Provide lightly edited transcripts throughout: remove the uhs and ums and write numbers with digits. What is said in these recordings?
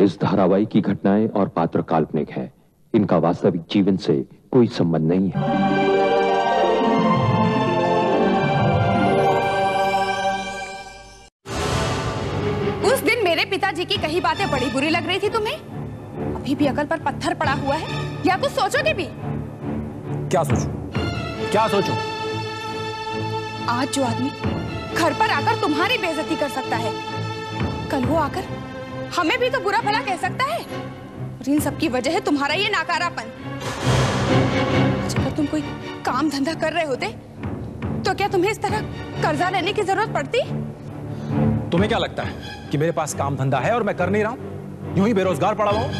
इस धारावाहिक की घटनाएं और पात्र काल्पनिक है। इनका वास्तविक जीवन से कोई संबंध नहीं है। उस दिन मेरे पिताजी की कही बातें बड़ी बुरी लग रही थी तुम्हें? अभी भी अकल पर पत्थर पड़ा हुआ है या कुछ सोचोगे भी? क्या सोचूं? क्या सोचूं? आज जो आदमी घर पर आकर तुम्हारी बेइज्जती कर सकता है, कल वो आकर हमें भी तो बुरा भला कह सकता है। और इन सब की वजह है तुम्हारा ये नाकारापन। अगर तुम कोई काम धंधा कर रहे होते तो क्या तुम्हें इस तरह कर्जा लेने की जरूरत पड़ती? तुम्हें क्या लगता है कि मेरे पास काम धंधा है और मैं कर नहीं रहा हूं? यूं ही बेरोजगार पड़ा हुआ हूं?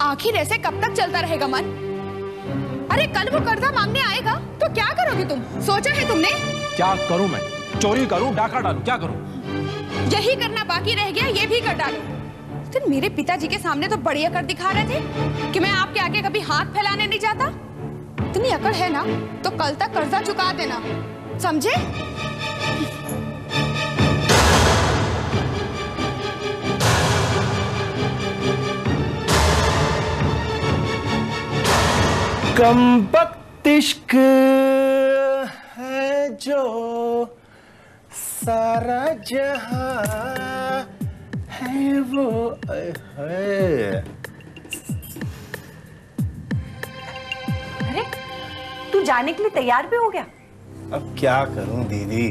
आखिर ऐसे कब तक चलता रहेगा मन? अरे कल वो कर्जा मांगने आएगा तो क्या करोगे तुम? सोचा है तुमने? क्या करूं मैं? चोरी करूं, डाका डालूं, क्या करूं? यही करना बाकी रह गया, ये भी कर डालो। तो मेरे पिताजी के सामने तो बड़ी अकड़ दिखा रहे थे कि मैं आपके आगे कभी हाथ फैलाने नहीं जाता। इतनी अकड़ है ना तो कल तक कर्जा चुका देना, समझे? कमबख्त इश्क है जो सारा जहां है वो है। अरे तू जाने के लिए तैयार भी हो गया? अब क्या करूं दीदी,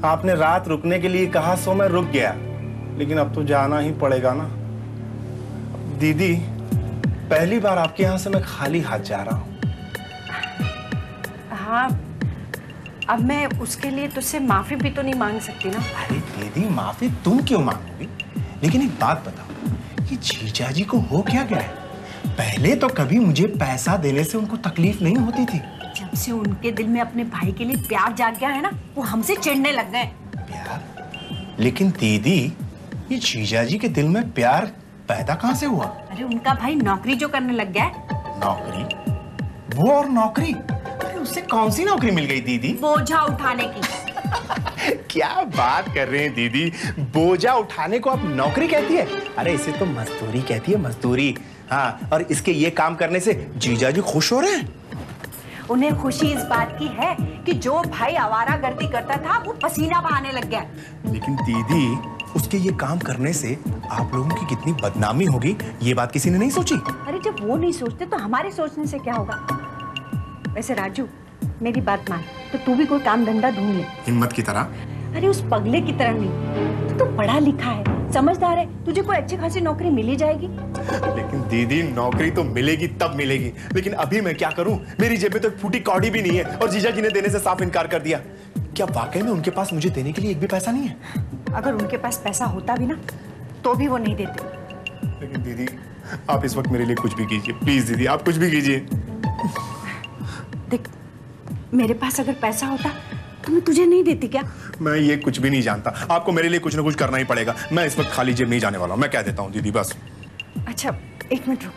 आपने रात रुकने के लिए कहा सो मैं रुक गया, लेकिन अब तो जाना ही पड़ेगा ना। दीदी पहली बार आपके यहाँ से मैं खाली हाथ जा रहा हूँ। हाँ, अब मैं उसके लिए तुझसे माफी भी तो नहीं मांग सकती ना। अरे दीदी माफी तुम क्यों मांगोगी? लेकिन एक बात बताओ, ये जीजाजी को हो क्या गया है? पहले तो कभी मुझे पैसा देने से उनको तकलीफ नहीं होती थी। जब से उनके दिल में अपने भाई के लिए प्यार जाग गया है ना, वो हमसे चिढ़ने लग गए। प्यार? लेकिन दीदी ये जीजाजी के दिल में प्यार पैदा कहाँ से हुआ? अरे उनका भाई नौकरी जो करने लग गया है। नौकरी? वो और नौकरी? अरे उससे कौन सी नौकरी मिल गई दीदी? बोझा उठाने की। क्या बात कर रहे हैं दीदी, बोझा उठाने को आप नौकरी कहती है? अरे इसे तो मजदूरी कहती है, मजदूरी। हाँ, और इसके ये काम करने से जीजाजी खुश हो रहे हैं? उन्हें खुशी इस बात की है कि जो भाई आवारागर्दी करता था वो पसीना बहाने लग गया। लेकिन दीदी उसके ये काम करने से आप लोगों की कितनी बदनामी होगी, ये बात किसी ने नहीं सोची? अरे जब वो नहीं सोचते तो हमारे सोचने से क्या होगा? वैसे राजू मेरी बात मान, तो तू भी कोई काम धंधा ढूंढ ले। हिम्मत की तरह? अरे उस पगले की तरह नहीं, तू पढ़ा लिखा है, समझदार है, तुझे कोई अच्छी खासी नौकरी मिल ही जाएगी। लेकिन दीदी नौकरी तो मिलेगी तब मिलेगी, लेकिन अभी मैं क्या करूं? मेरी जेब में तो एक फूटी कौड़ी भी नहीं है और जीजा जी ने देने से साफ इनकार कर दिया। क्या वाकई में उनके पास मुझे देने के लिए एक भी पैसा नहीं है? अगर उनके पास पैसा होता भी ना तो भी वो नहीं देते। लेकिन दीदी आप इस वक्त मेरे लिए कुछ भी कीजिए, प्लीज दीदी आप कुछ भी कीजिए। देख मेरे पास अगर पैसा होता तो मैं तुझे नहीं देती क्या? मैं ये कुछ भी नहीं जानता, आपको मेरे लिए कुछ ना कुछ करना ही पड़ेगा। मैं इस वक्त खाली जेब नहीं जाने वाला हूँ, मैं कह देता हूँ दीदी बस। अच्छा एक मिनट रुक।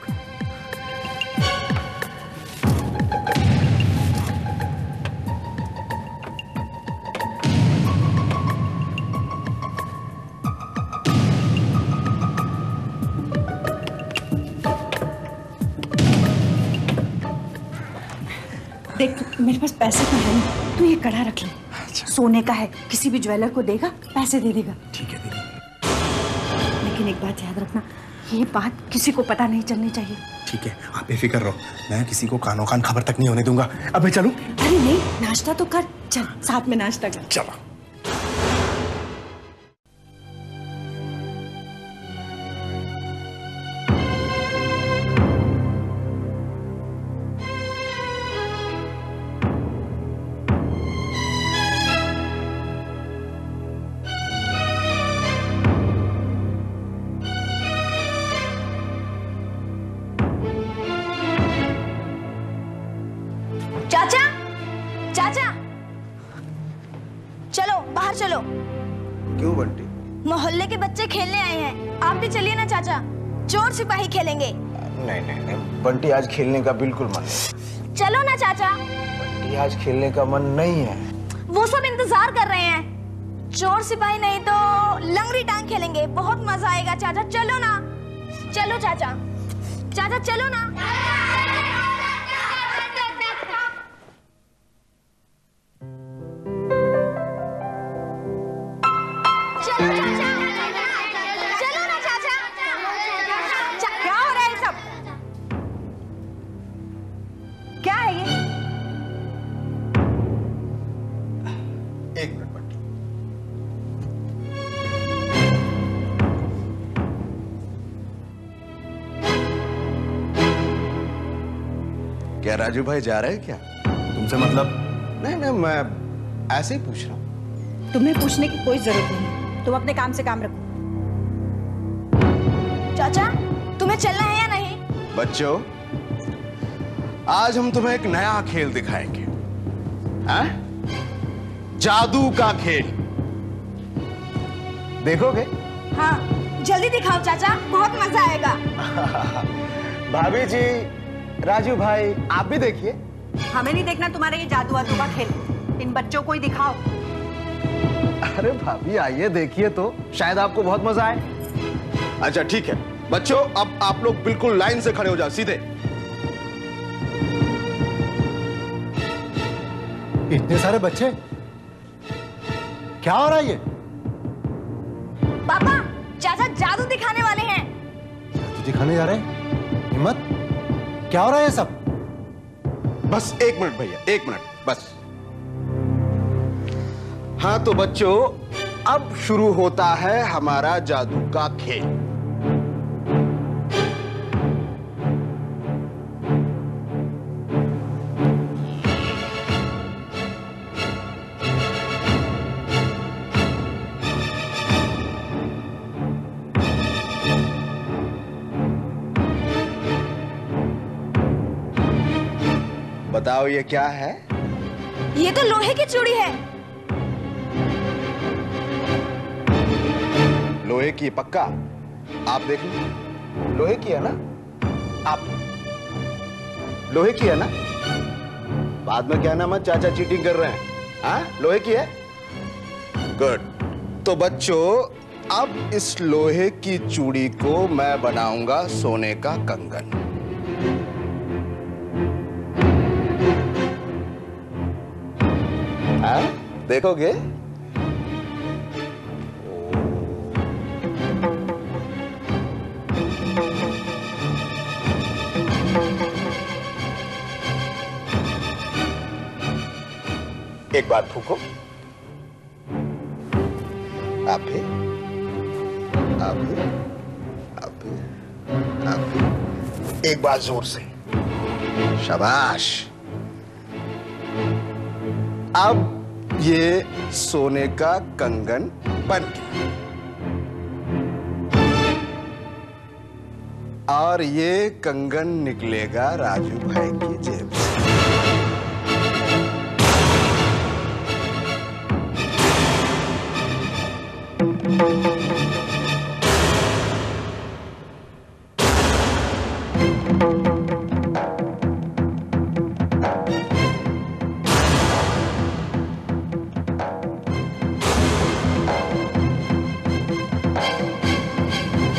देख मेरे पास पैसे तो है नहीं, तू ये कड़ा रख ले। अच्छा। सोने का है, किसी भी ज्वेलर को देगा, पैसे दे देगा। ठीक है दीदी। लेकिन एक बात याद रखना, ये बात किसी को पता नहीं चलनी चाहिए। ठीक है आप बेफिक्र रहो, मैं किसी को कानों कान खबर तक नहीं होने दूंगा। अब मैं चलूं? अरे नहीं, नाश्ता तो कर, चल साथ में नाश्ता कर। चलो। चाचा, चाचा, चलो बाहर चलो। क्यों बंटी? मोहल्ले के बच्चे खेलने आए हैं, आप भी चलिए ना चाचा, चोर सिपाही खेलेंगे। नहीं नहीं नहीं बंटी, आज खेलने का बिल्कुल मन नहीं। चलो ना चाचा। बंटी आज खेलने का मन नहीं है। वो सब इंतजार कर रहे हैं। चोर सिपाही नहीं तो लंगड़ी टांग खेलेंगे, बहुत मजा आएगा चाचा। चलो ना, चलो चाचा, चाचा चलो ना। चलो चाचा, चलो ना चाचा। क्या हो रहा है सब? क्या है ये? एक मिनट बंटी। क्या राजू भाई जा रहे हैं क्या? तुमसे मतलब? नहीं नहीं, मैं ऐसे ही पूछ रहा हूँ। तुम्हें पूछने की कोई जरूरत नहीं है, तुम अपने काम से काम रखो। चाचा तुम्हें चलना है या नहीं? बच्चों, आज हम तुम्हें एक नया खेल दिखाएंगे। हाँ? जादू का खेल देखोगे? हाँ जल्दी दिखाओ चाचा, बहुत मजा आएगा। भाभी जी, राजू भाई, आप भी देखिए। हमें नहीं देखना तुम्हारे ये जादू वादू का खेल, इन बच्चों को ही दिखाओ। अरे भाभी आइए देखिए तो, शायद आपको बहुत मजा आए। अच्छा ठीक है बच्चों, अब आप लोग बिल्कुल लाइन से खड़े हो जाओ, सीधे। इतने सारे बच्चे, क्या हो रहा है ये? पापा चाचा जादू दिखाने वाले हैं। जादू दिखाने जा रहे हैं? हिम्मत, क्या हो रहा है ये सब? बस एक मिनट भैया, एक मिनट बस। हाँ तो बच्चों, अब शुरू होता है हमारा जादू का खेल। बताओ ये क्या है? ये तो लोहे की चूड़ी है। लोहे की पक्का? आप देख लो, लोहे की है ना? आप लोहे की है ना? बाद में कहना मत चाचा चीटिंग कर रहे हैं। हाँ लोहे की है? गुड। तो बच्चों, अब इस लोहे की चूड़ी को मैं बनाऊंगा सोने का कंगन। हाँ देखोगे? एक बार फूको। आप भी, आप भी, आप भी, आप भी। एक बार जोर से। शाबाश। अब ये सोने का कंगन बन गया और ये कंगन निकलेगा राजू भाई की जेब से।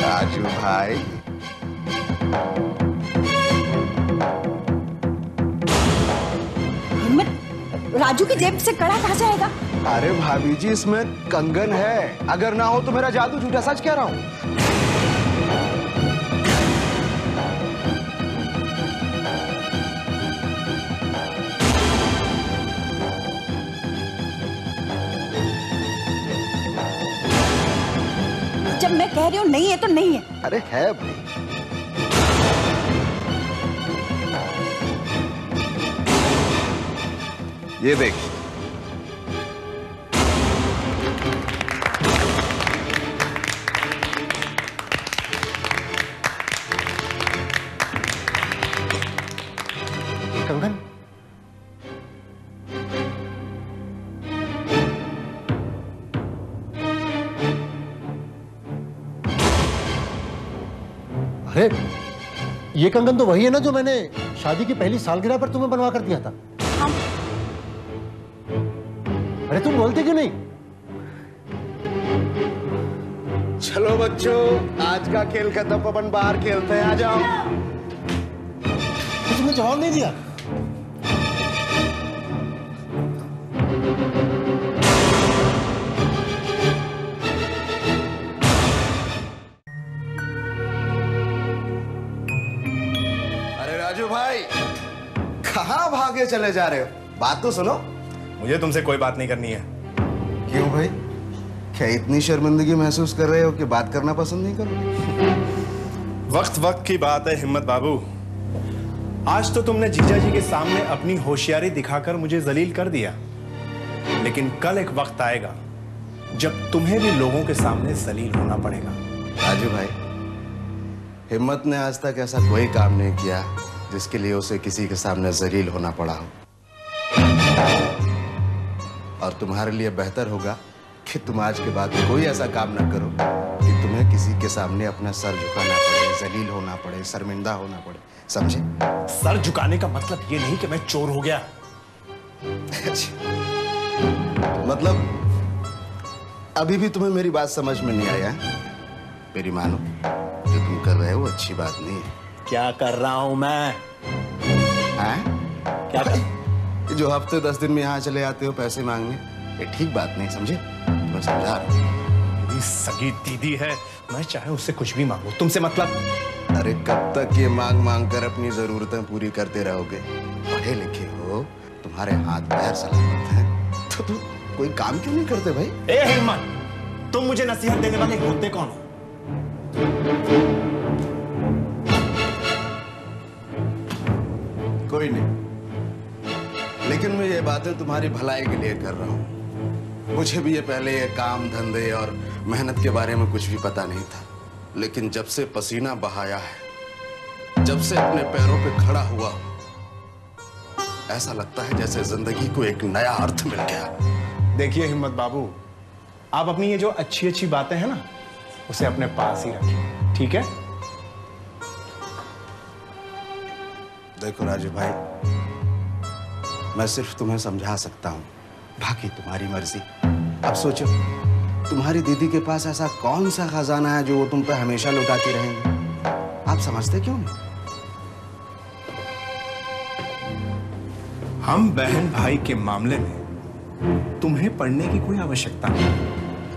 राजू भाई, हिम्मत, राजू की जेब से कड़ा कहां से आएगा? अरे भाभी जी, इसमें कंगन है, अगर ना हो तो मेरा जादू झूठा। सच कह रहा हूं। जब मैं कह रही हूँ नहीं है तो नहीं है। अरे है भाई। ये देख, ये कंगन? अरे ये कंगन तो वही है ना जो मैंने शादी की पहली सालगिरह पर तुम्हें बनवा कर दिया था। हाँ। अरे तुम बोलते क्यों नहीं? चलो बच्चों, आज का खेल खत्म, अपन बाहर खेलते हैं, आ जाओ। तुमने जवाब नहीं दिया। अरे राजू भाई, कहाँ भागे चले जा रहे हो? बात तो सुनो। मुझे तुमसे कोई बात नहीं करनी है। क्यों भाई, क्या इतनी शर्मिंदगी महसूस कर रहे हो कि बात करना पसंद नहीं करोगे? वक्त वक्त की बात है हिम्मत बाबू। आज तो तुमने जीजा जी के सामने अपनी होशियारी दिखाकर मुझे जलील कर दिया, लेकिन कल एक वक्त आएगा जब तुम्हें भी लोगों के सामने जलील होना पड़ेगा। राजू भाई, हिम्मत ने आज तक ऐसा कोई काम नहीं किया जिसके लिए उसे किसी के सामने जलील होना पड़ा हो। और तुम्हारे लिए बेहतर होगा कि तुम आज के बाद कोई ऐसा काम ना करो कि तुम्हें किसी के सामने अपना सर झुकाना पड़े, जलील होना पड़े, शर्मिंदा होना पड़े, समझे? सर झुकाने का मतलब ये नहीं कि मैं चोर हो गया। मतलब अभी भी तुम्हें मेरी बात समझ में नहीं आया? मेरी मानो, जो तुम कर रहे हो अच्छी बात नहीं है। क्या कर रहा हूं मैं? क्या कर? जो हफ्ते 10 दिन में यहाँ चले आते हो पैसे मांगने, ये ठीक बात नहीं, समझे? मैं समझा रहा हूं। मेरी सगी दीदी है, मैं चाहे उससे कुछ भी मांगू, तुमसे मतलब? अरे कब तक ये मांग मांग कर अपनी जरूरतें पूरी करते रहोगे? पढ़े लिखे हो, तुम्हारे हाथ पैर सलामत हैं, तो तुम कोई काम क्यों नहीं करते भाई? ए हिम्मत, तुम मुझे नसीहत देने वाले होते कौन हो? कोई नहीं, लेकिन मैं ये बातें तुम्हारी भलाई के लिए कर रहा हूँ। मुझे भी ये पहले ये काम धंधे और मेहनत के बारे में कुछ भी पता नहीं था, लेकिन जब से पसीना बहाया है, जब से अपने पैरों पे खड़ा हुआ, ऐसा लगता है जैसे जिंदगी को एक नया अर्थ मिल गया। देखिए हिम्मत बाबू, आप अपनी ये जो अच्छी अच्छी बातें हैं ना, उसे अपने पास ही रखिए, ठीक है? देखो राजू भाई, मैं सिर्फ तुम्हें समझा सकता हूँ, बाकी तुम्हारी मर्जी। अब सोचो, तुम्हारी दीदी के पास ऐसा कौन सा खजाना है जो वो तुम पे हमेशा लुटाती रहेंगी? आप समझते क्यों नहीं? हम बहन भाई के मामले में तुम्हें पढ़ने की कोई आवश्यकता नहीं।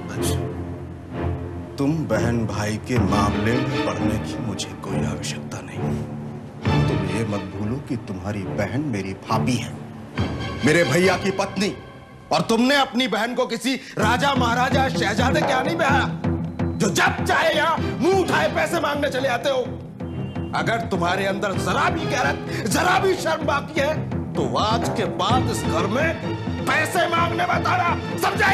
अच्छा, तुम बहन भाई के मामले में पढ़ने की मुझे कोई आवश्यकता नहीं। तुम ये मत भूलो कि तुम्हारी बहन मेरी भाभी है, मेरे भैया की पत्नी, और तुमने अपनी बहन को किसी राजा महाराजा शहजादे क्या नहीं बनाया जो जब चाहे यहाँ मुंह उठाए पैसे मांगने चले आते हो। अगर तुम्हारे अंदर जरा भी गैरत, जरा भी शर्म बाकी है, तो आज के बाद इस घर में पैसे मांगने मत आना, समझे?